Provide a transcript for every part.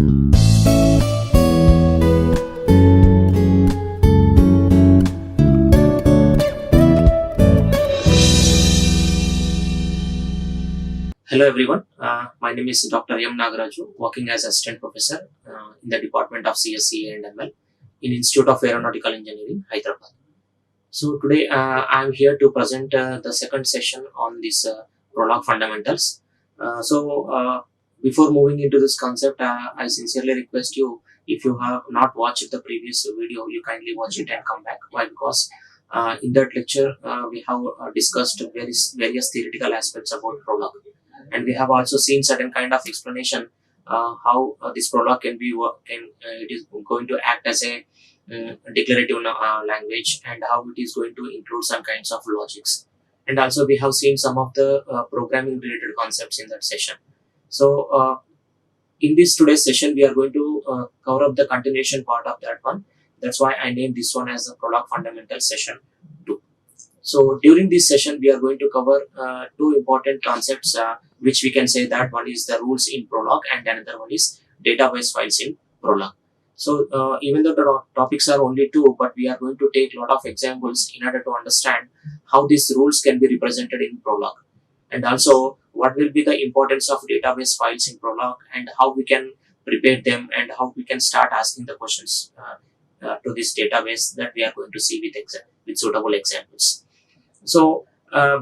Hello everyone, my name is Dr. Nagaraju, working as Assistant Professor in the Department of CSE and ML in Institute of Aeronautical Engineering, Hyderabad. So today I am here to present the second session on this Prolog fundamentals. Before moving into this concept, I sincerely request you, if you have not watched the previous video, you kindly watch it and come back. Why? Because in that lecture we have discussed various theoretical aspects about Prolog. And we have also seen certain kind of explanation how this Prolog can be it is going to act as a declarative language, and how it is going to include some kinds of logics. And also we have seen some of the programming related concepts in that session. So in this today's session we are going to cover up the continuation part of that one. That's why I named this one as the Prolog fundamental session 2. So during this session we are going to cover two important concepts, which we can say that one is the rules in Prolog and another one is database files in Prolog. So even though the topics are only two, but we are going to take a lot of examples in order to understand how these rules can be represented in Prolog, and also what will be the importance of database files in Prolog and how we can prepare them and how we can start asking the questions to this database that we are going to see with suitable examples. So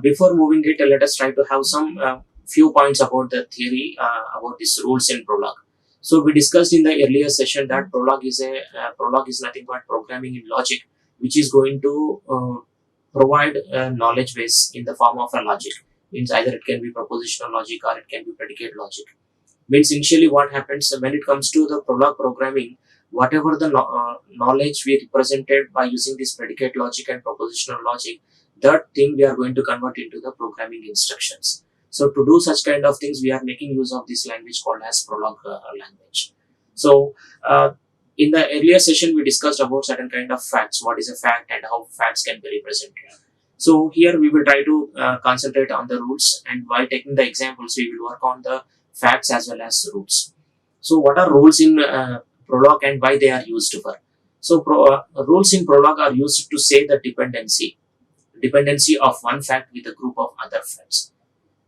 before moving it, let us try to have some few points about the theory about these rules in Prolog. So we discussed in the earlier session that Prolog is nothing but programming in logic, which is going to provide a knowledge base in the form of a logic. Means either it can be propositional logic or it can be predicate logic. Means initially what happens when it comes to the Prolog programming, whatever the knowledge we represented by using this predicate logic and propositional logic, that thing we are going to convert into the programming instructions. So to do such kind of things, we are making use of this language called as Prolog language. So in the earlier session, we discussed about certain kind of facts, what is a fact and how facts can be represented. So here we will try to concentrate on the rules, and while taking the examples, we will work on the facts as well as rules. So what are rules in Prolog and why they are used for? So rules in Prolog are used to say the dependency of one fact with a group of other facts.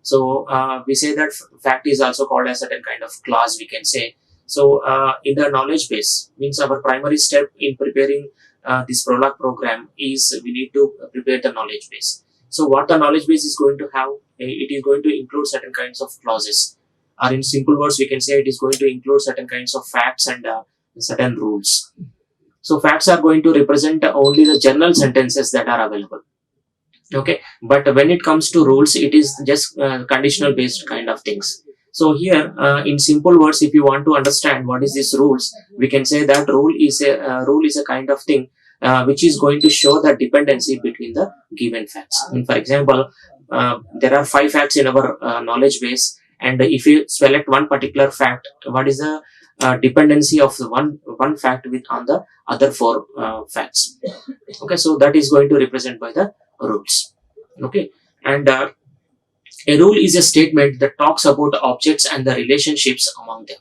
So we say that fact is also called as a certain kind of clause, we can say. So in the knowledge base, means our primary step in preparing this Prolog program is we need to prepare the knowledge base. So what the knowledge base is going to have, it is going to include certain kinds of clauses, or in simple words we can say it is going to include certain kinds of facts and certain rules. So facts are going to represent only the general sentences that are available. Okay, but when it comes to rules, it is just conditional based kind of things. So here in simple words, if you want to understand what is this rules, we can say that rule is a kind of thing which is going to show the dependency between the given facts. I mean, for example, there are 5 facts in our knowledge base, and if you select one particular fact, what is the dependency of the one fact on the other 4 facts. Okay, so that is going to represent by the rules. Okay, and a rule is a statement that talks about objects and the relationships among them.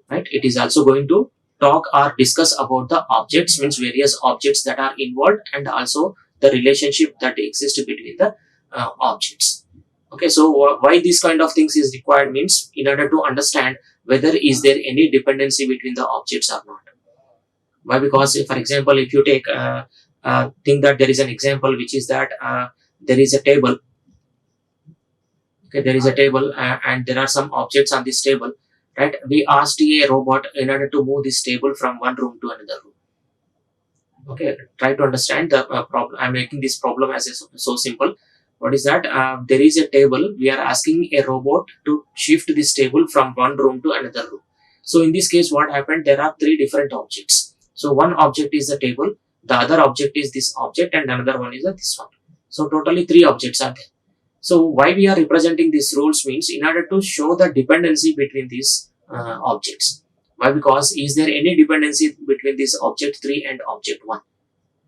Right? It is also going to talk or discuss about the objects, means various objects that are involved, and also the relationship that exists between the objects. Okay, so why this kind of things is required means in order to understand whether is there any dependency between the objects or not. Why? Because for example, if you take think that there is an example which is that there is a table. Okay, there is a table and there are some objects on this table. Right? We asked a robot in order to move this table from one room to another room. Okay, try to understand the problem. I'm making this problem as so simple. What is that? There is a table. We are asking a robot to shift this table from one room to another room. So in this case, what happened? There are 3 different objects. So one object is the table, the other object is this object, and another one is this one. So totally 3 objects are there. So why we are representing these rules means in order to show the dependency between these objects. Why? Because is there any dependency between this object 3 and object 1?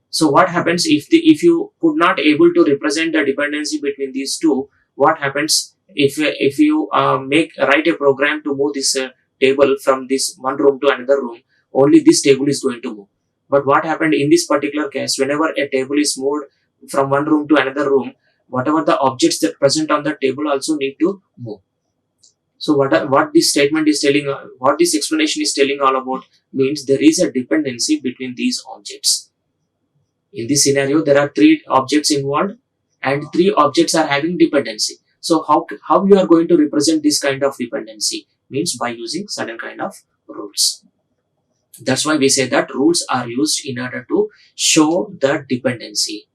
So what happens if you could not able to represent the dependency between these two? What happens if you write a program to move this table from this one room to another room, only this table is going to move. But what happened in this particular case, whenever a table is moved from one room to another room, whatever the objects that present on the table also need to move. So what this statement is telling, what this explanation is telling all about means there is a dependency between these objects. In this scenario, there are three objects involved and three objects are having dependency. So how you are going to represent this kind of dependency means by using certain kind of rules. That's why we say that rules are used in order to show the dependency.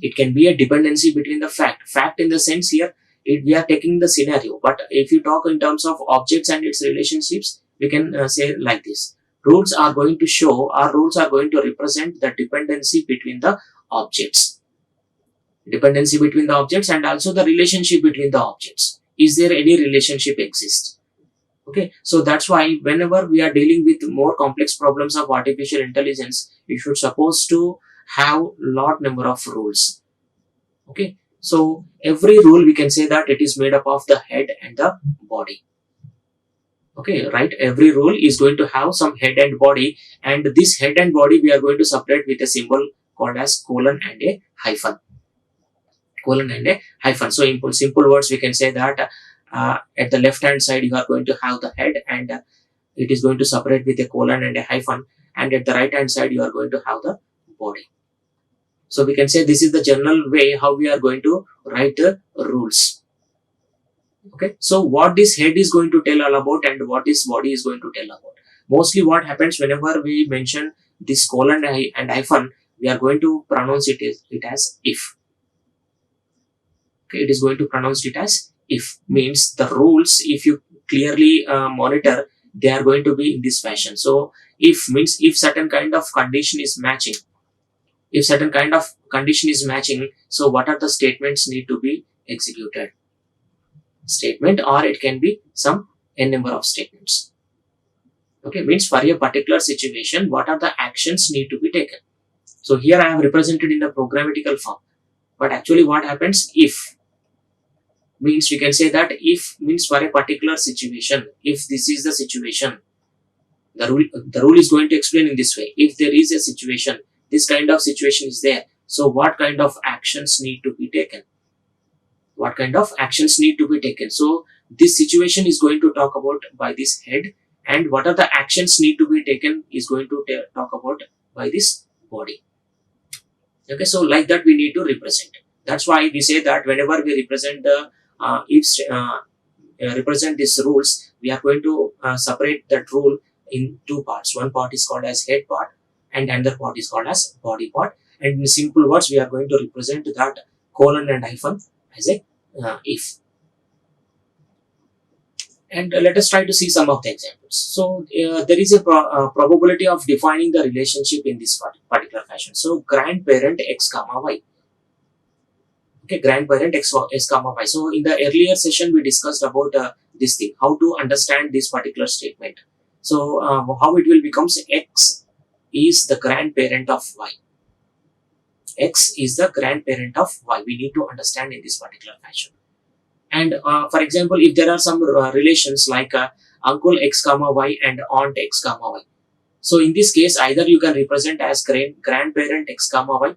It can be a dependency between the fact in the sense here we are taking the scenario, but if you talk in terms of objects and its relationships, we can say like this: rules are going to show, or rules are going to represent the dependency between the objects. Dependency between the objects and also the relationship between the objects. Is there any relationship exists? Okay, so that's why whenever we are dealing with more complex problems of artificial intelligence, you should suppose to have lot number of rules. Okay, so every rule we can say that it is made up of the head and the body. Okay, right? Every rule is going to have some head and body, and this head and body we are going to separate with a symbol called as colon and a hyphen. Colon and a hyphen. So in simple words, we can say that at the left hand side you are going to have the head, and it is going to separate with a colon and a hyphen, and at the right hand side you are going to have the body. So we can say this is the general way how we are going to write the rules. Okay, so what this head is going to tell all about and what this body is going to tell about. Mostly what happens whenever we mention this colon and hyphen, we are going to pronounce it as if. Okay, it is going to pronounce it as if, means the rules, if you clearly monitor, they are going to be in this fashion. So if means if certain kind of condition is matching, if certain kind of condition is matching, so what are the statements need to be executed? Statement, or it can be some n number of statements. Okay, means for a particular situation, what are the actions need to be taken? So here I have represented in the programmatical form, but actually what happens if means we can say that if means for a particular situation, if this is the situation, the rule is going to explain in this way. If there is a situation, this kind of situation is there, so what kind of actions need to be taken? What kind of actions need to be taken? So this situation is going to talk about by this head, and what are the actions need to be taken is going to talk about by this body. Okay, so like that we need to represent. That's why we say that whenever we represent the represent these rules, we are going to separate that rule in two parts. One part is called as head part, and another part is called as body part. And in simple words, we are going to represent that colon and hyphen as a if. And let us try to see some of the examples. So there is a probability of defining the relationship in this particular fashion. So grandparent x comma y. Okay, grandparent x comma y. So in the earlier session we discussed about this thing, how to understand this particular statement. So how it will becomes x is the grandparent of y. X is the grandparent of y. We need to understand in this particular fashion. And for example, if there are some relations like uncle x comma y and aunt x comma y. So in this case, either you can represent as grandparent x comma y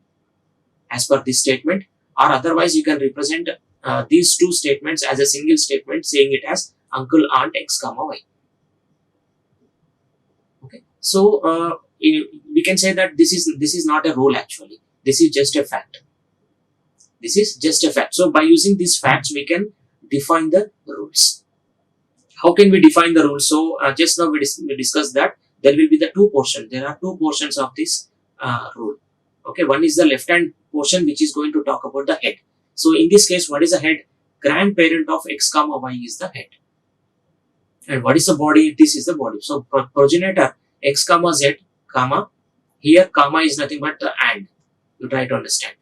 as per this statement, or otherwise you can represent these two statements as a single statement, saying it as uncle aunt x comma y. Okay, so we can say that this is not a rule actually. This is just a fact. This is just a fact. So by using these facts, we can define the rules. How can we define the rules? So just now we discussed that there will be the two portions. There are two portions of this rule. Okay, one is the left hand portion which is going to talk about the head. So in this case, what is the head? Grandparent of x comma y is the head. And what is the body? This is the body. So progenitor x comma z comma, here comma is nothing but the and. You try to understand.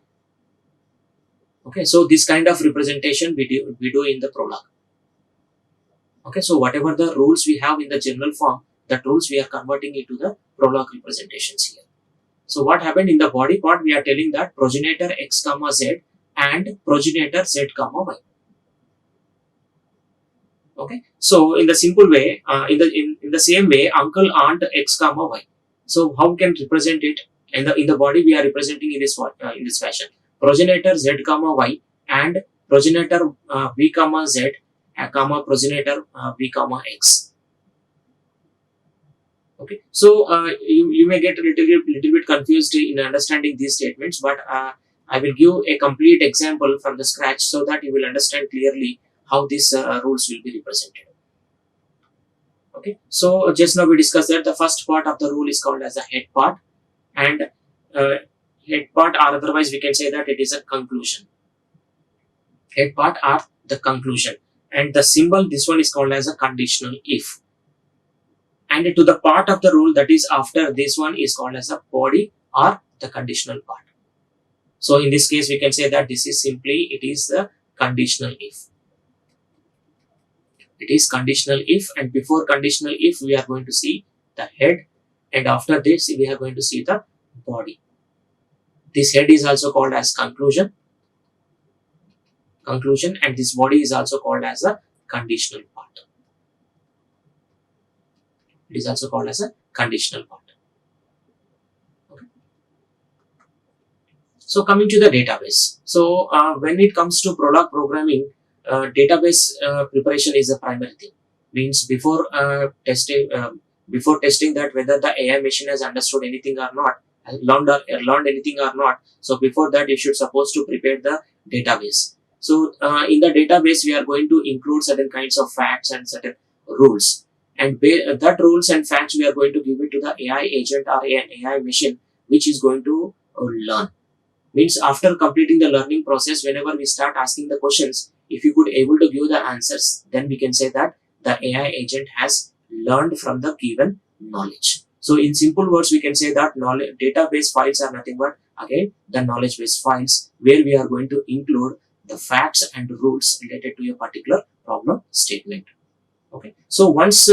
Okay, so this kind of representation we do in the Prolog. Okay, so whatever the rules we have in the general form, that rules we are converting into the Prolog representations here. So what happened in the body part, we are telling that progenitor x comma z and progenitor z comma y. Okay, so in the simple way, in the same way, uncle, aunt, x comma y. So how we can represent it in the body? We are representing in this fashion: progenitor z comma y and progenitor v comma z comma progenitor v comma x. Okay, so you may get a little bit confused in understanding these statements, but I will give a complete example from the scratch so that you will understand clearly how these rules will be represented. Okay, so just now we discussed that the first part of the rule is called as a head part, and uh, head part, or otherwise we can say that it is a conclusion. Head part are the conclusion, and the symbol, this one is called as a conditional if. And to the part of the rule that is after this one is called as a body or the conditional part. So in this case we can say that this is simply, it is the conditional if. It is conditional if, and before conditional if we are going to see the head, and after this we are going to see the body. This head is also called as conclusion, and this body is also called as a conditional part. It is also called as a conditional part. Okay. So coming to the database. So when it comes to Prolog programming, database preparation is a primary thing. Means before testing that whether the AI machine has understood anything or not, learned anything or not. So before that, you should supposed to prepare the database. So in the database, we are going to include certain kinds of facts and certain rules, and that rules and facts we are going to give it to the AI agent or an AI machine, which is going to learn. Means after completing the learning process, whenever we start asking the questions, if you could able to give the answers, then we can say that the AI agent has learned from the given knowledge. So in simple words, we can say that knowledge database files are nothing but again the knowledge base files, where we are going to include the facts and rules related to a particular problem statement. Okay, so once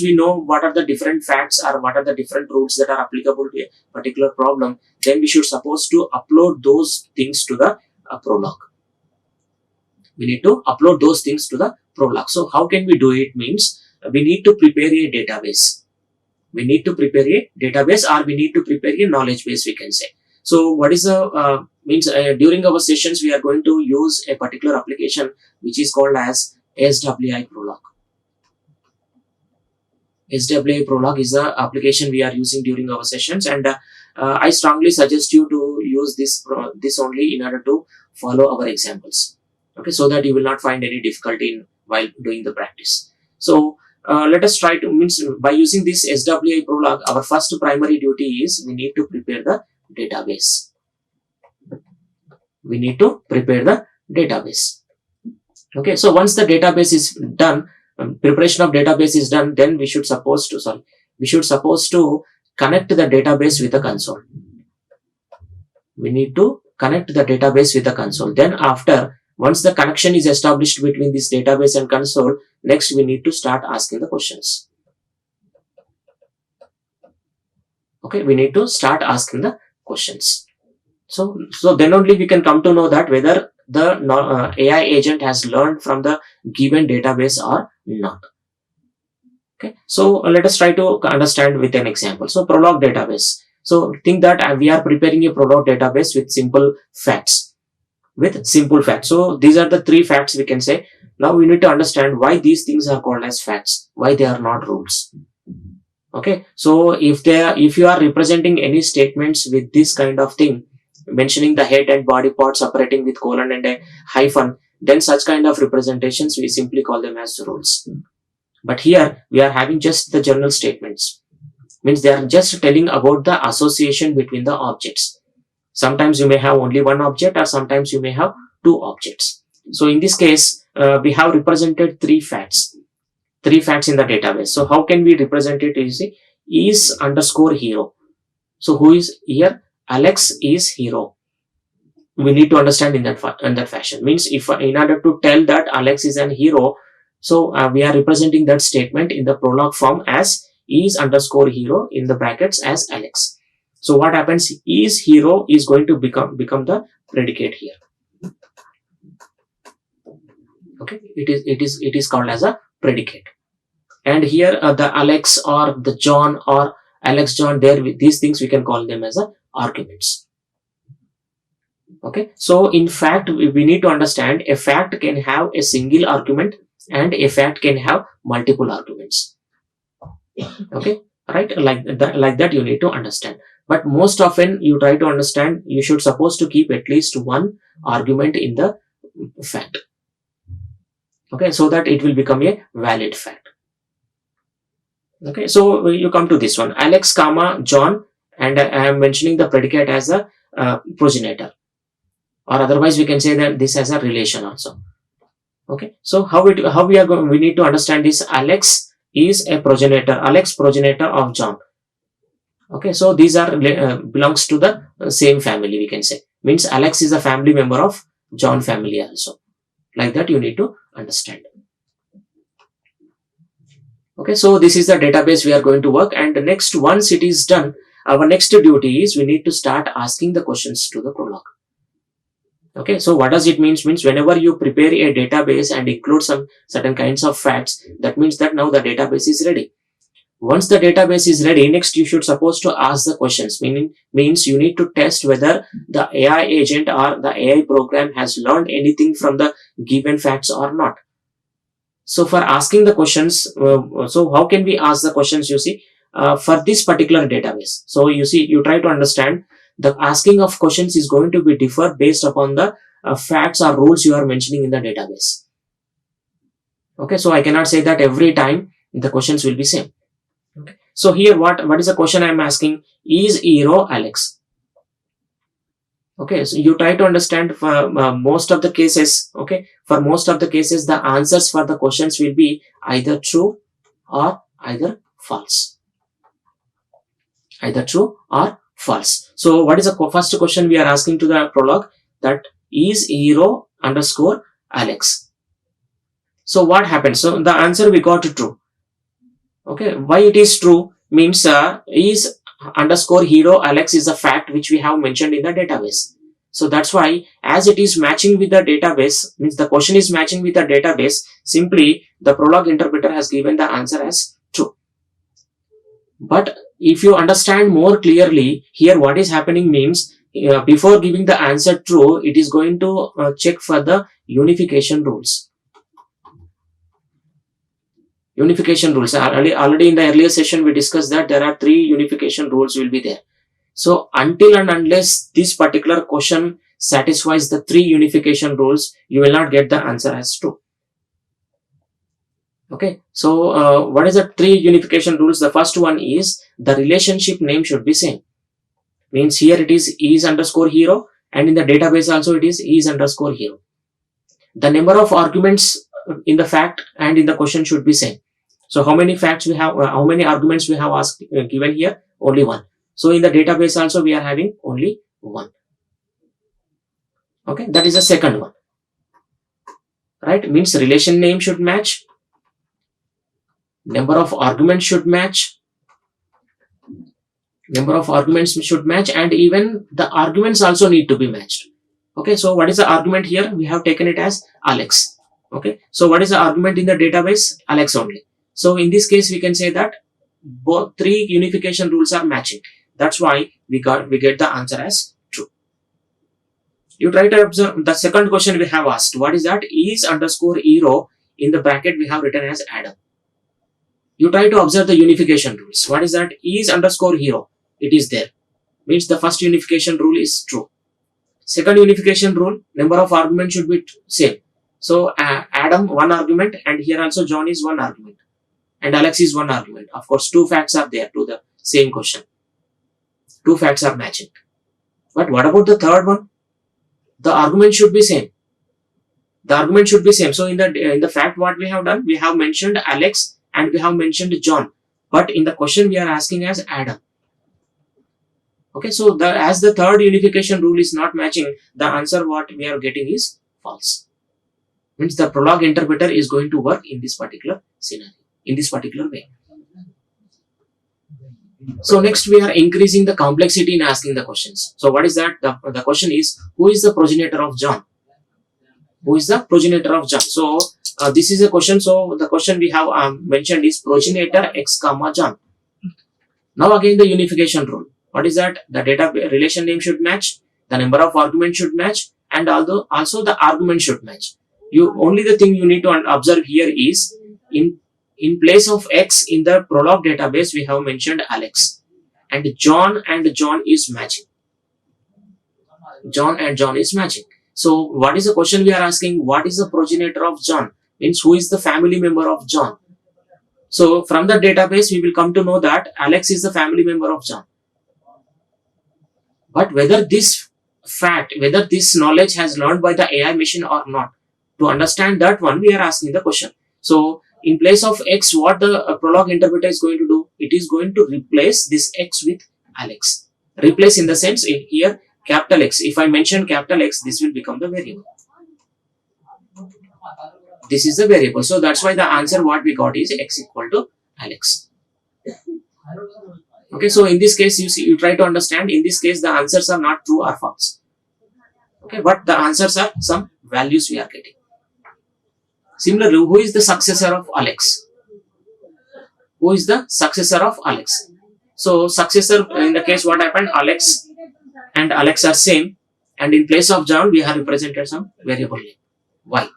we know what are the different facts or what are the different rules that are applicable to a particular problem, then we should suppose to upload those things to the Prolog. We need to upload those things to the Prolog. So how can we do it? Means we need to prepare a database. We need to prepare a database, or we need to prepare a knowledge base, we can say. So what is the means during our sessions we are going to use a particular application which is called as SWI Prolog. SWI Prolog is the application we are using during our sessions, and I strongly suggest you to use this only in order to follow our examples. Okay, so that you will not find any difficulty while doing the practice. So let us try to, means by using this SWI Prolog, our first primary duty is we need to prepare the database. We need to prepare the database. Okay, so once the database is done, preparation of database is done, then we should suppose to connect the database with the console. We need to connect the database with the console. Then after, once the connection is established between this database and console, next we need to start asking the questions. Okay, we need to start asking the questions. So then only we can come to know that whether the AI agent has learned from the given database or not. Okay, so let us try to understand with an example. So Prolog database. So think that we are preparing a Prolog database with simple facts. So these are the three facts we can say. Now we need to understand why these things are called as facts, why they are not rules. Okay, so if you are representing any statements with this kind of thing, mentioning the head and body part separating with colon and a hyphen, then such kind of representations we simply call them as rules. But here we are having just the general statements, means they are just telling about the association between the objects. Sometimes you may have only one object, or sometimes you may have two objects. So in this case, we have represented three facts in the database. So how can we represent it? Is underscore hero. So who is here? Alex is hero. We need to understand in that fashion. Means if in order to tell that Alex is an hero, so we are representing that statement in the Prolog form as is underscore hero in the brackets as Alex. So what happens? Is hero is going to become the predicate here. Okay, it is called as a predicate. And here the Alex or the John or Alex John, there these things we can call them as a arguments. Okay, so in fact we need to understand a fact can have a single argument and a fact can have multiple arguments. Okay, right, like that you need to understand. But most often you try to understand, you should supposed to keep at least one argument in the fact. Okay, so that it will become a valid fact. Okay, so you come to this one, Alex comma John, and I am mentioning the predicate as a progenitor, or otherwise we can say that this as a relation also. Okay, so how we need to understand this. Alex is a progenitor, Alex progenitor of John. Okay, so these are belongs to the same family, we can say. Means Alex is a family member of John family also. Like that you need to understand. Okay, so this is the database we are going to work, and next, once it is done, our next duty is we need to start asking the questions to the Prolog. Okay, so what does it mean? Means whenever you prepare a database and include some certain kinds of facts, that means that now the database is ready. Once the database is ready, next you should supposed to ask the questions, means you need to test whether the AI agent or the AI program has learned anything from the given facts or not. So for asking the questions, so how can we ask the questions, you see, for this particular database. So you see, you try to understand the asking of questions is going to be differ based upon the facts or rules you are mentioning in the database. Okay, so I cannot say that every time the questions will be same. Okay, so here what is the question I am asking? Is hero Alex? Okay, so you try to understand for most of the cases. Okay, for most of the cases the answers for the questions will be either true or either false. Either true or false. So what is the first question we are asking to the Prolog? That is hero underscore Alex. So what happens? So the answer we got true. Okay, why it is true? Means is underscore hero Alex is a fact which we have mentioned in the database. So that's why, as it is matching with the database, means the question is matching with the database, simply the Prolog interpreter has given the answer as true. But if you understand more clearly, here what is happening means, before giving the answer true, it is going to check for the unification rules. Unification rules. Already in the earlier session we discussed that there are 3 unification rules will be there. So until and unless this particular question satisfies the 3 unification rules, you will not get the answer as true. Okay, so what is the 3 unification rules? The first one is the relationship name should be same. Means here it is underscore hero, and in the database also it is underscore hero. The number of arguments in the fact and in the question should be same. So how many facts we have, how many arguments we have asked given here? Only 1. So in the database also we are having only 1. Okay, that is the second one. Right, means relation name should match, number of arguments should match, and even the arguments also need to be matched. Okay, so what is the argument here? We have taken it as Alex. Okay, so what is the argument in the database? Alex only. So in this case we can say that both 3 unification rules are matching. That's why we get the answer as true. You try to observe the second question we have asked. What is that? Is underscore hero, in the bracket we have written as Adam. You try to observe the unification rules. What is that? Is underscore hero, it is there. Means the first unification rule is true. Second unification rule, number of arguments should be same. So Adam 1 argument, and here also John is 1 argument, and Alex is 1 argument. Of course 2 facts are there to the same question. 2 facts are matching. But what about the third one? The argument should be same. The argument should be same. So in the fact what we have done, we have mentioned Alex and we have mentioned John, but in the question we are asking as Adam. Okay, so as the third unification rule is not matching, the answer what we are getting is false. Means the Prolog interpreter is going to work in this particular scenario, in this particular way. So next we are increasing the complexity in asking the questions. So what is that? The question is, who is the progenitor of John? Who is the progenitor of John? So this is a question. So the question we have mentioned is progenitor X comma John. Now again the unification rule. What is that? The data relation name should match, the number of arguments should match, and also the argument should match. Only the thing you need to observe here is in place of X in the Prolog database we have mentioned Alex, and John is matching. John and John is matching. So what is the question we are asking? What is the progenitor of John? Means who is the family member of John? So from the database we will come to know that Alex is the family member of John. But whether this knowledge has learned by the AI machine or not, to understand that one we are asking the question. So in place of X, what the Prolog interpreter is going to do? It is going to replace this X with Alex. Replace in the sense in here capital X. If I mention capital X, this will become the variable. This is the variable. So that's why the answer what we got is X equal to Alex. Okay, so in this case, you try to understand. In this case, the answers are not true or false. Okay, but the answers are some values we are getting. Similarly, who is the successor of Alex? Who is the successor of Alex? So successor in the case what happened? Alex and Alex are same, and in place of John we have represented some variable name Y.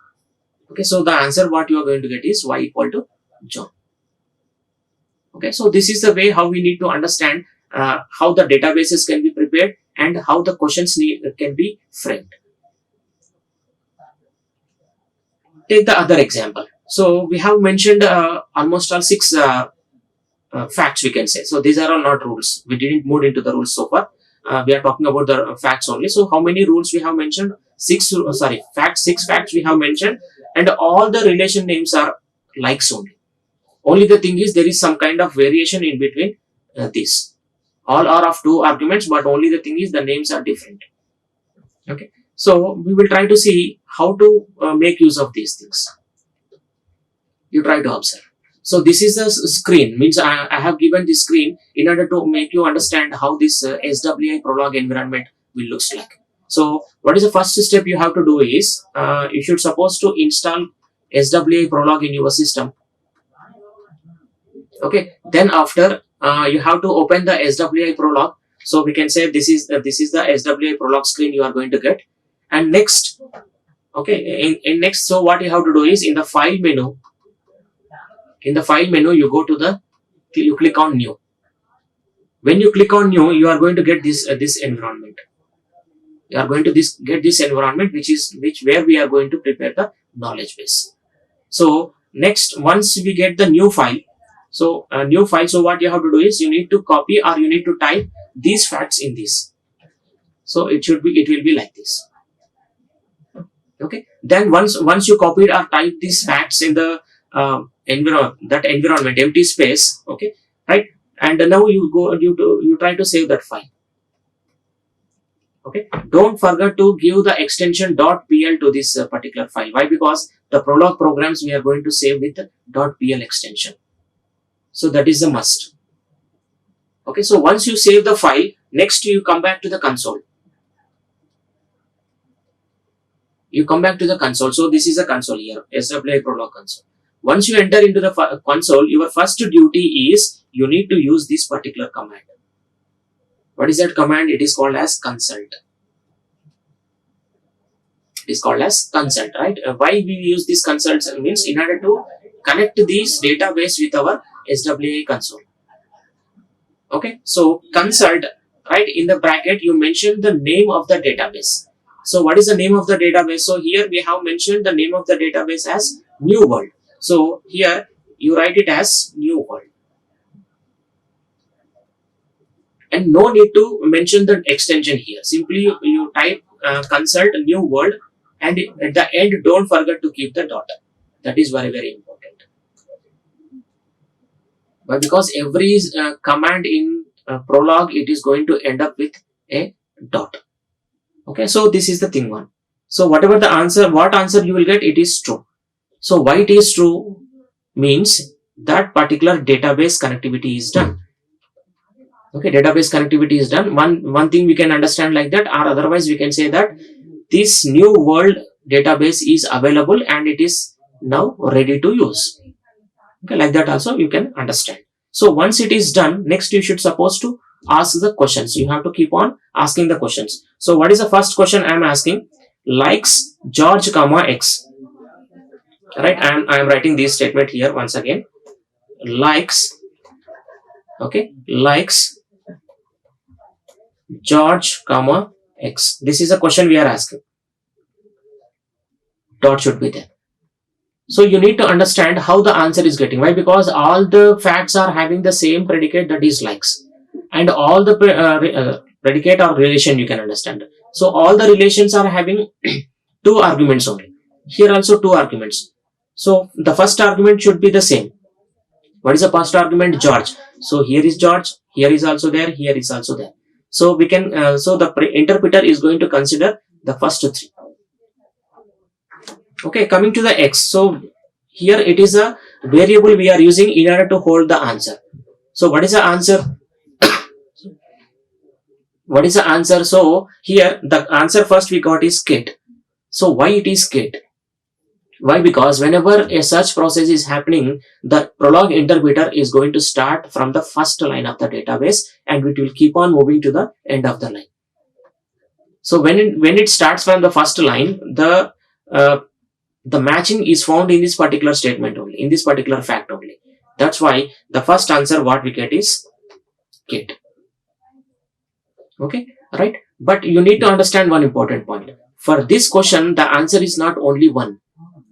Okay, so the answer what you are going to get is Y equal to John. Okay, so this is the way how we need to understand how the databases can be prepared and how the questions can be framed. Take the other example. So we have mentioned almost all 6 facts we can say. So these are all not rules. We didn't move into the rules so far. We are talking about the facts only. So how many rules we have mentioned? 6 facts we have mentioned, and all the relation names are likes only. Only the thing is there is some kind of variation in between these. All are of 2 arguments, but only the thing is the names are different. Okay, so we will try to see how to make use of these things. You try to observe. So this is the screen, means I have given this screen in order to make you understand how this SWI Prolog environment will looks like. So what is the first step you have to do is you should suppose to install SWI Prolog in your system. Okay, then after you have to open the SWI Prolog. So we can say this is the SWI Prolog screen you are going to get. And next, okay, in next, so what you have to do is in the file menu. In the file menu, you go to you click on new. When you click on new, you are going to get this environment. You are going to get this environment, where we are going to prepare the knowledge base. So next, once we get the new file, so what you have to do is you need to copy or you need to type these facts in this. So it will be like this. Okay. Then once you copied or typed these facts in the environment, empty space. Okay, right. And now you try to save that file. Okay. Don't forget to give the extension .pl to this particular file. Why? Because the Prolog programs we are going to save with the .pl extension. So that is a must. Okay. So once you save the file, next you come back to the console. You come back to the console. So this is a console here, SWI Prolog console. Once you enter into the console, your first duty is you need to use this particular command. What is that command? It is called as consult. It is called as consult, right? Why we use this consult means in order to connect this database with our SWI console. Okay, so consult, right? In the bracket, you mention the name of the database. So what is the name of the database? So here we have mentioned the name of the database as New World. So here you write it as New World. And no need to mention the extension here. Simply you type consult New World, and at the end don't forget to keep the dot. That is very, very important. But because every command in Prolog, it is going to end up with a dot. Okay, so this is the thing one. So whatever the answer, what answer you will get, it is true. So why it is true means that particular database connectivity is done. Okay, database connectivity is done. One thing we can understand like that, or otherwise we can say that this New World database is available and it is now ready to use. Okay, like that also you can understand. So once it is done, next you should supposed to ask the questions. You have to keep on asking the questions. So what is the first question I am asking? Likes George comma X. Right, I am writing this statement here once again. Likes, okay, likes George comma X. This is a question we are asking. Dot should be there. So you need to understand how the answer is getting. Why? Because all the facts are having the same predicate, that is likes, and all the predicate or relation you can understand. So all the relations are having two arguments only. Here also two arguments. So the first argument should be the same. What is the first argument? George. So here is George, here is also there, here is also there. So we can, so the interpreter is going to consider the first three. Okay, coming to the X. So here it is a variable we are using in order to hold the answer. So what is the answer? What is the answer? So here the answer first we got is Kate. So why it is Kate? Why? Because whenever a search process is happening, the Prolog interpreter is going to start from the first line of the database and it will keep on moving to the end of the line. So when it starts from the first line, the matching is found in this particular statement only, in this particular fact only. That's why the first answer what we get is Kate. Okay, right? But you need to understand one important point. For this question, the answer is not only one.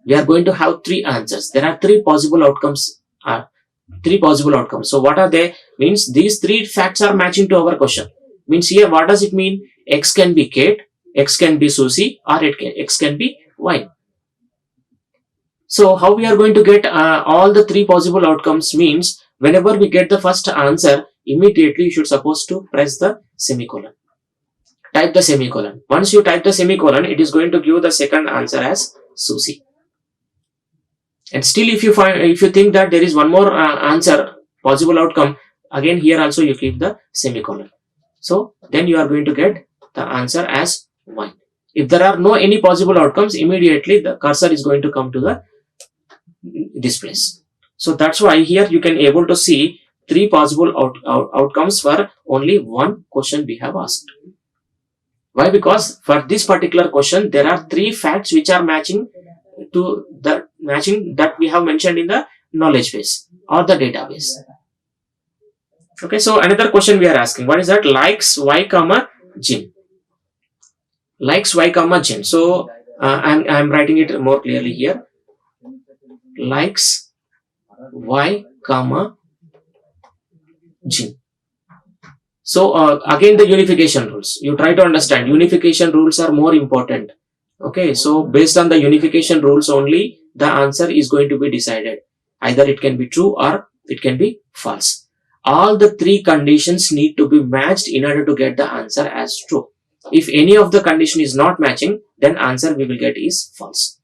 We are going to have three answers. There are three possible outcomes. So what are they? Means these three facts are matching to our question. Means here what does it mean? X can be Kate, X can be Susie, or X can be Y. So how we are going to get all the three possible outcomes means whenever we get the first answer, immediately you should supposed to press the semicolon. Type the semicolon. Once you type the semicolon, it is going to give the second answer as Susie. And still if you think that there is one more answer, possible outcome, again here also you keep the semicolon. So then you are going to get the answer as Y. If there are no any possible outcomes, immediately the cursor is going to come to this place. So that's why here you can able to see three possible outcomes for only one question we have asked. Why? Because for this particular question, there are three facts which are matching to the matching that we have mentioned in the knowledge base or the database. Okay, so another question we are asking, what is that? Likes Y comma Jin. Likes Y comma Jin. So I'm writing it more clearly here. Likes Y comma Jin. So again the unification rules. You try to understand. Unification rules are more important. Okay, so based on the unification rules only, the answer is going to be decided. Either it can be true or it can be false. All the three conditions need to be matched in order to get the answer as true. If any of the condition is not matching, then answer we will get is false.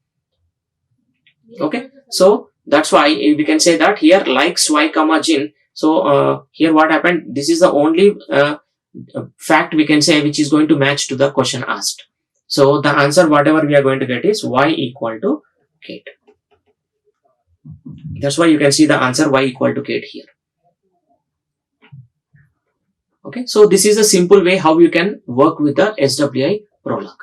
Okay, so that's why we can say that here likes Y comma Jin. So here what happened? This is the only fact we can say which is going to match to the question asked. So the answer whatever we are going to get is Y equal to Kate. That's why you can see the answer Y equal to Kate here. Okay, so this is a simple way how you can work with the SWI Prolog.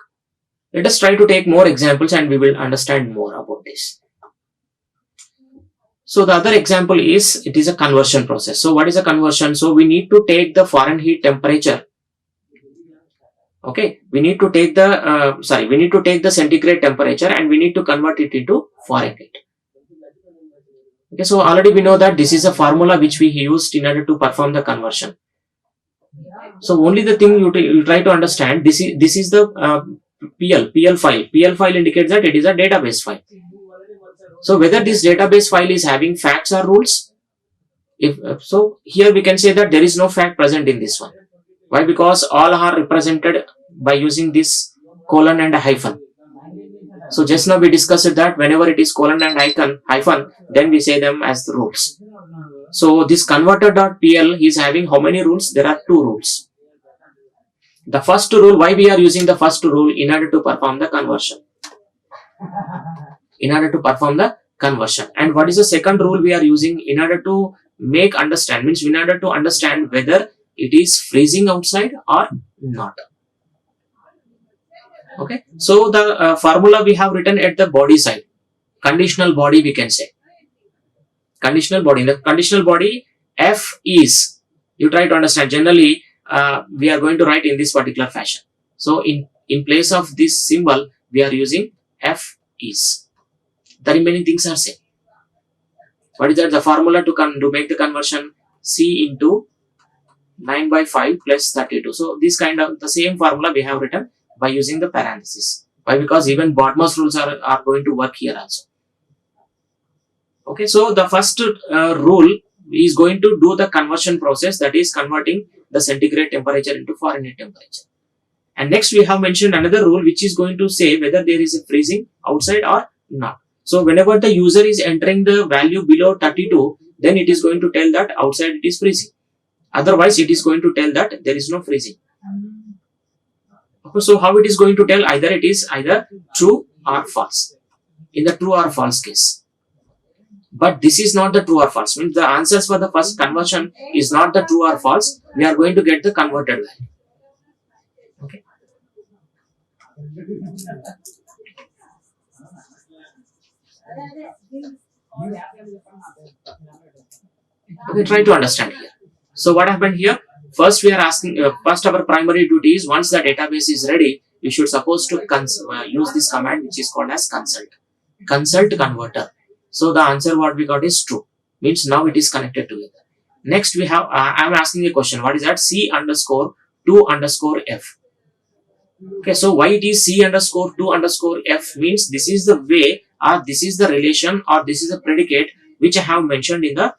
Let us try to take more examples and we will understand more about this. So the other example is, it is a conversion process. So what is a conversion? So we need to take the Fahrenheit temperature. Okay, we need to take the centigrade temperature and we need to convert it into Fahrenheit. Okay, so already we know that this is a formula which we used in order to perform the conversion. So only the thing you try to understand, this is the PL file. PL file indicates that it is a database file. So whether this database file is having facts or rules, so here we can say that there is no fact present in this one. Why? Because all are represented by using this colon and a hyphen. So just now we discussed that whenever it is colon and hyphen, then we say them as the rules. So this converter.pl is having how many rules? There are two rules. The first rule, why we are using the first rule? In order to perform the conversion. in order to perform the conversion. And what is the second rule we are using in order to make understand, means in order to understand whether it is freezing outside or not. Okay, so the formula we have written at the body side, conditional body we can say. Conditional body, in the conditional body, F is, you try to understand, generally we are going to write in this particular fashion. So in place of this symbol we are using F is. The remaining things are same. What is that? The formula to make the conversion, C into 9 by 5 plus 32. So this kind of the same formula we have written by using the parenthesis. Why? Because even Bodmer's rules are going to work here also. Okay, so the first rule is going to do the conversion process, that is converting the centigrade temperature into Fahrenheit temperature. And next we have mentioned another rule which is going to say whether there is a freezing outside or not. So whenever the user is entering the value below 32, then it is going to tell that outside it is freezing. Otherwise it is going to tell that there is no freezing. Okay, so how it is going to tell? Either it is either true or false. In the true or false case. But this is not the true or false. Means the answers for the first conversion is not the true or false. We are going to get the converted value. Okay. Okay, try to understand here. So what happened here? First we are asking, first our primary duty is, once the database is ready, we should suppose to use this command which is called as consult. Consult converter. So the answer what we got is true. Means now it is connected together. Next we have, I am asking a question. What is that? C underscore 2 underscore F. Okay, so why it is C underscore 2 underscore F means this is the way, or this is the relation, or this is a predicate which I have mentioned in the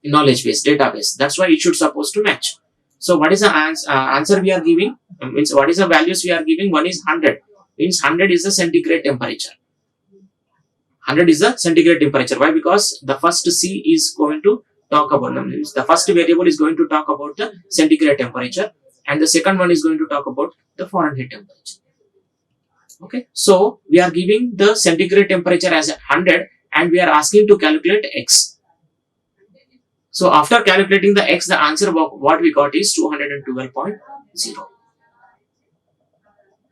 knowledge base, database. That's why it should supposed to match. So what is the answer we are giving? Means what is the values we are giving? One is 100. Means 100 is the centigrade temperature. 100 is the centigrade temperature. Why? Because the first C is going to talk about, the first variable is going to talk about the centigrade temperature, and the second one is going to talk about the Fahrenheit temperature. Okay, so we are giving the centigrade temperature as 100 and we are asking to calculate X. So after calculating the X, the answer of what we got is 212.0.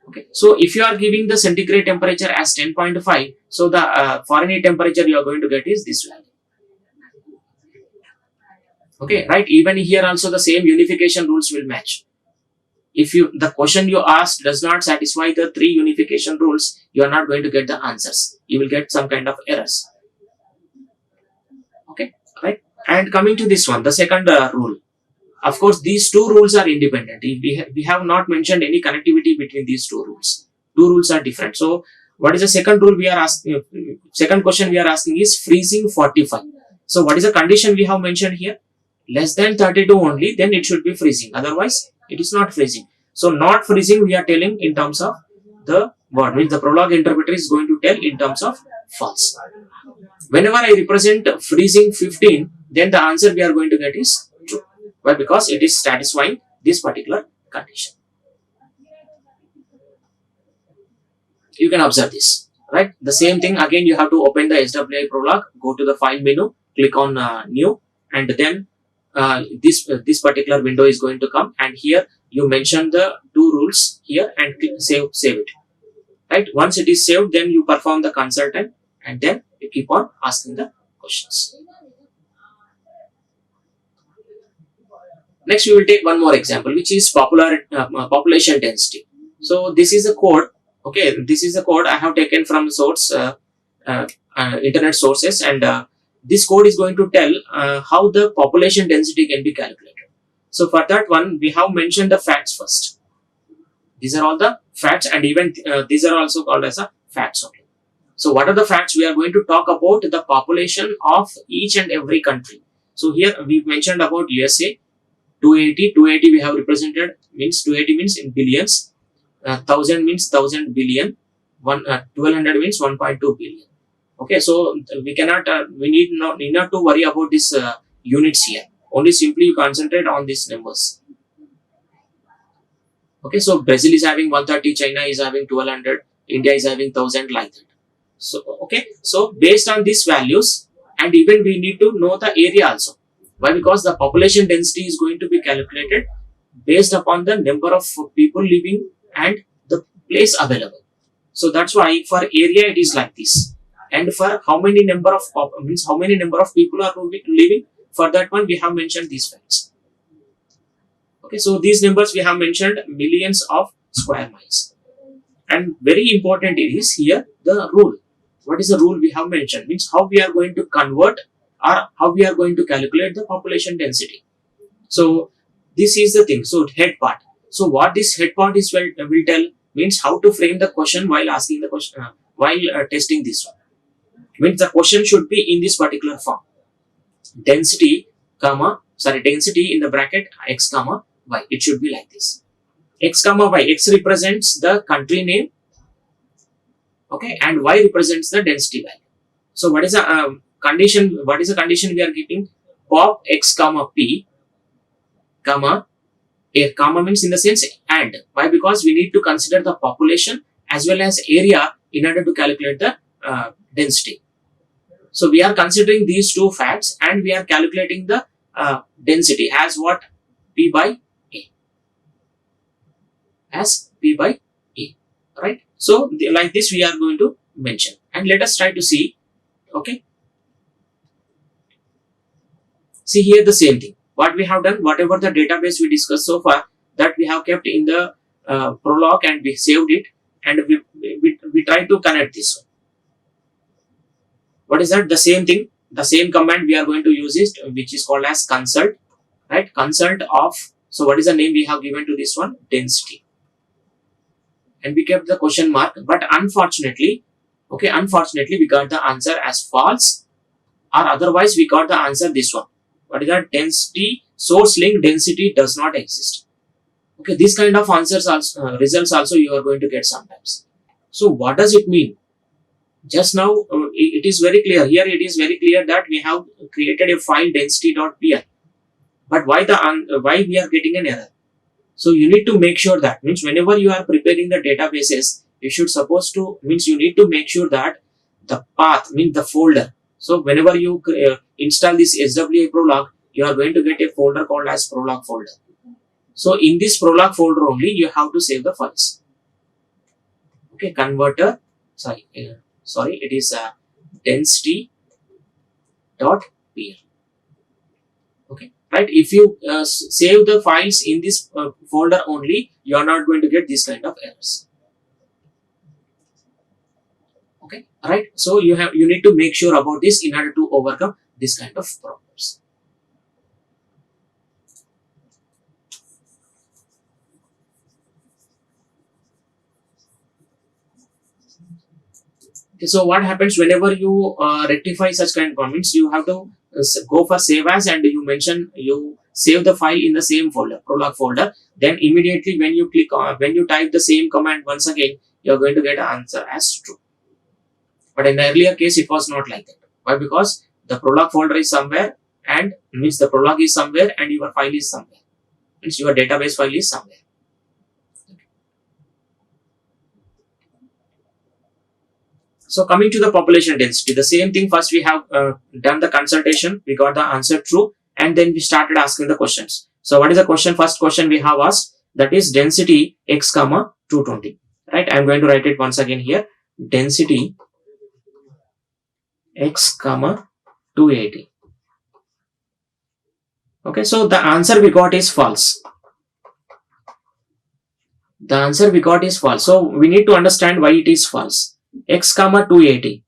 Okay, so if you are giving the centigrade temperature as 10.5, so the Fahrenheit temperature you are going to get is this value. Okay, right? Even here also the same unification rules will match. If the question you asked does not satisfy the 3 unification rules, you are not going to get the answers. You will get some kind of errors. Okay, right? And coming to this one, the second rule. Of course, these 2 rules are independent. We have not mentioned any connectivity between these 2 rules. 2 rules are different. So, what is the second rule we are asking? Second question we are asking is freezing 45. So, what is the condition we have mentioned here? Less than 32 only, then it should be freezing. Otherwise, it is not freezing. So, not freezing we are telling in terms of the word. Means the Prolog interpreter is going to tell in terms of false. Whenever I represent freezing 15, then the answer we are going to get is true. Why? Because it is satisfying this particular condition. You can observe this, right? The same thing again, you have to open the SWI Prolog, go to the file menu, click on new, and then this particular window is going to come, and here you mention the 2 rules here and save it. Right? Once it is saved, then you perform the consultant and then you keep on asking the questions. Next, we will take one more example, which is population density. So this is a code. Okay, this is a code I have taken from source internet sources, and this code is going to tell how the population density can be calculated. So for that one, we have mentioned the facts first. These are all the facts, and even these are also called as a facts only. So what are the facts? We are going to talk about the population of each and every country. So here we mentioned about USA, 280 we have represented, means 280 means in billions, 1000 means 1000 billion, 1200 means 1.2 billion. Okay, so we cannot, we need not to worry about this units here. Only simply you concentrate on these numbers. Okay, so Brazil is having 130, China is having 1200, India is having 1000 like that. So okay, so based on these values, and even we need to know the area also. Why? Because the population density is going to be calculated based upon the number of people living and the place available. So that's why for area it is like this, and for how many number of means how many number of people are living, for that one we have mentioned these facts. Okay, so these numbers we have mentioned millions of square miles, and very important it is here the rule. What is the rule we have mentioned? Means how we are going to convert or how we are going to calculate the population density. So this is the thing. So head part. So what this head part is will tell means how to frame the question while asking the question while testing this one. Means the question should be in this particular form. Density density in the bracket x comma y. It should be like this. X comma y. X represents the country name. Okay, and y represents the density value. So what is the condition? What is the condition we are keeping? Pop x comma p comma a comma means in the sense and. Why? Because we need to consider the population as well as area in order to calculate the density. So we are considering these two facts and we are calculating the density as what? P by A. As P by A. Right? So like this we are going to mention, and let us try to see. Okay. See here the same thing. What we have done, whatever the database we discussed so far, that we have kept in the Prolog and we saved it, and we try to connect this one. What is that? The same thing, the same command we are going to use is which is called as consult, right? Consult of. So what is the name we have given to this one? Density. And we kept the question mark, but unfortunately we got the answer as false, or otherwise we got the answer this one. What is that? Density source link density does not exist. Okay, this kind of answers also results also you are going to get sometimes. So what does it mean? Just now it is very clear here. It is very clear that we have created a file density.py, but why we are getting an error? So you need to make sure that means whenever you are preparing the databases, you need to make sure that the path means the folder. So whenever you install this SWI Prolog, you are going to get a folder called as Prolog folder. So in this Prolog folder only you have to save the files. Okay, converter. Sorry, it is density.pl. Okay, right. If you save the files in this folder only, you are not going to get this kind of errors. Okay, right. So you need to make sure about this in order to overcome this kind of problems. Okay, so what happens whenever you rectify such kind of comments? You have to go for save as, and you save the file in the same folder, Prolog folder. Then immediately when you click on, when you type the same command once again, you are going to get an answer as true. But in the earlier case, it was not like that. Why? Because the Prolog folder is somewhere, and means the Prolog is somewhere, and your file is somewhere. Means your database file is somewhere. So coming to the population density, the same thing. First we have done the consultation, we got the answer true, and then we started asking the questions. So what is the question? First question we have asked, that is density x comma 220. Right? I am going to write it once again here. Density x comma 280. Okay, so the answer we got is false. The answer we got is false. So we need to understand why it is false. X comma 280.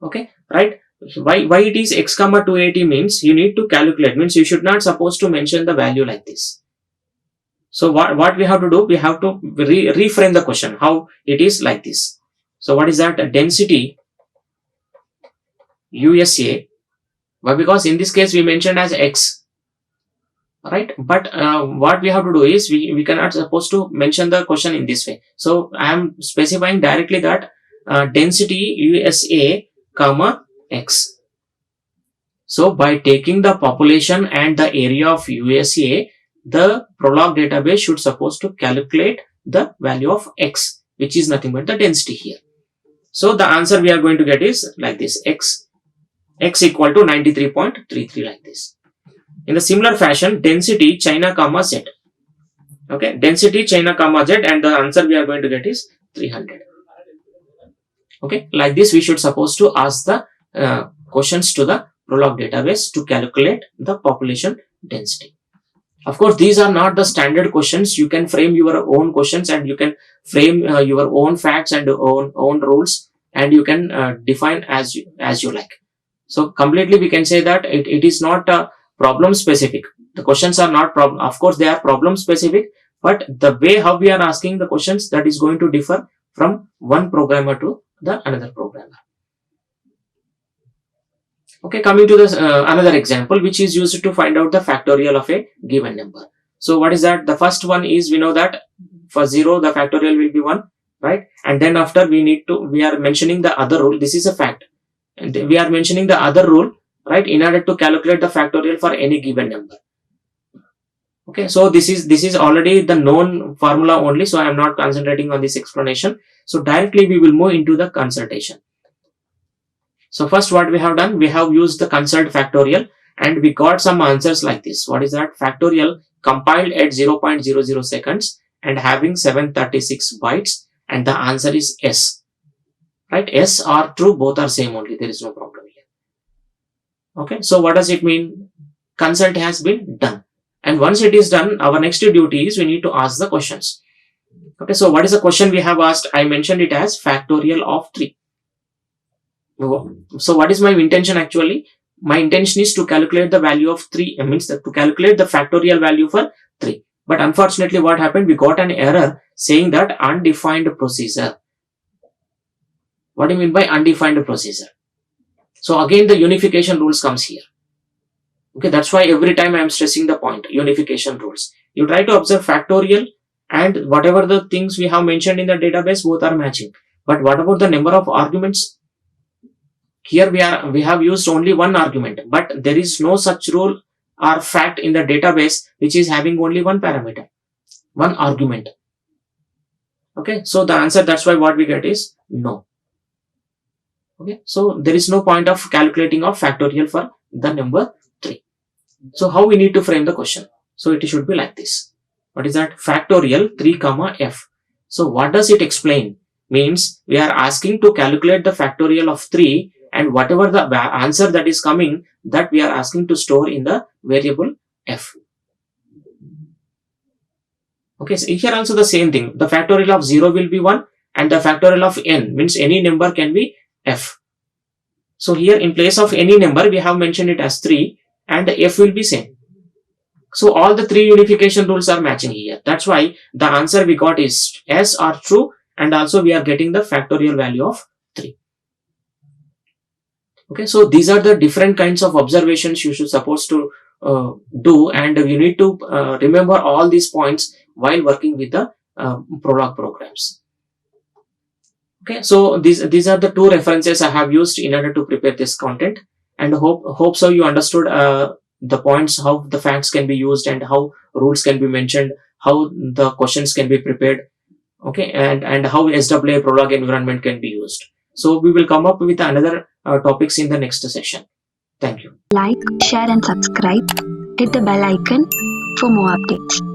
Okay, right? Why it is x comma 280 means you need to calculate, means you should not supposed to mention the value like this. So what we have to do, we have to reframe the question how it is like this. So what is that? Density USA. Why? Because in this case we mentioned as x, right? But what we have to do is we cannot supposed to mention the question in this way. So I am specifying directly that density USA comma x. So by taking the population and the area of USA, the Prolog database should supposed to calculate the value of x. which is nothing but the density here. So the answer we are going to get is like this, x equal to 93.33 like this. In the similar fashion, density China comma z. Okay, density China comma z, and the answer we are going to get is 300. Okay, like this we should suppose to ask the questions to the Prolog database to calculate the population density. Of course, these are not the standard questions. You can frame your own questions, and you can frame your own facts and own rules, and you can define as you like. So completely we can say that it is not problem specific. The questions are not problem. Of course, they are problem specific, but the way how we are asking the questions, that is going to differ from one programmer to the another programmer. Okay, coming to this another example, which is used to find out the factorial of a given number. So what is that? The first one is, we know that for 0 the factorial will be 1, right? And then after we are mentioning the other rule. This is a fact, and we are mentioning the other rule, right, in order to calculate the factorial for any given number. Okay, so this is already the known formula only, so I am not concentrating on this explanation. So directly we will move into the consultation. So first what we have done, we have used the consult factorial, and we got some answers like this. What is that? Factorial compiled at 0.00 seconds and having 736 bytes, and the answer is S. Right? S or true, both are same only. There is no problem here. Okay, so what does it mean? Consult has been done. And once it is done, our next duty is we need to ask the questions. Okay, so what is the question we have asked? I mentioned it as factorial of 3. So what is my intention actually? My intention is to calculate the value of 3, means to calculate the factorial value for 3. But unfortunately what happened? We got an error saying that undefined procedure. What do you mean by undefined procedure? So again the unification rules comes here. Okay, that's why every time I am stressing the point, unification rules. You try to observe factorial, and whatever the things we have mentioned in the database, both are matching. But what about the number of arguments? Here we have used only one argument, but there is no such rule or fact in the database which is having only one parameter, one argument. Okay, so the answer, that's why what we get is no. Okay, so there is no point of calculating of factorial for the number 3. So how we need to frame the question? So it should be like this. What is that? Factorial 3 comma f. So what does it explain? Means we are asking to calculate the factorial of 3, and whatever the answer that is coming, that we are asking to store in the variable f. Okay, so here also the same thing. The factorial of 0 will be 1, and the factorial of n, means any number can be f. So here in place of any number we have mentioned it as 3, and the f will be same. So all the 3 unification rules are matching here. That's why the answer we got is S or true, and also we are getting the factorial value of 3. Okay, so these are the different kinds of observations you should supposed to do, and you need to remember all these points while working with the Prolog programs. Okay, so these are the 2 references I have used in order to prepare this content, and hope so you understood the points, how the facts can be used, and how rules can be mentioned, how the questions can be prepared. Okay, and how SWA Prolog environment can be used. So we will come up with another topics in the next session. Thank you. Like, share and subscribe. Hit the bell icon for more updates.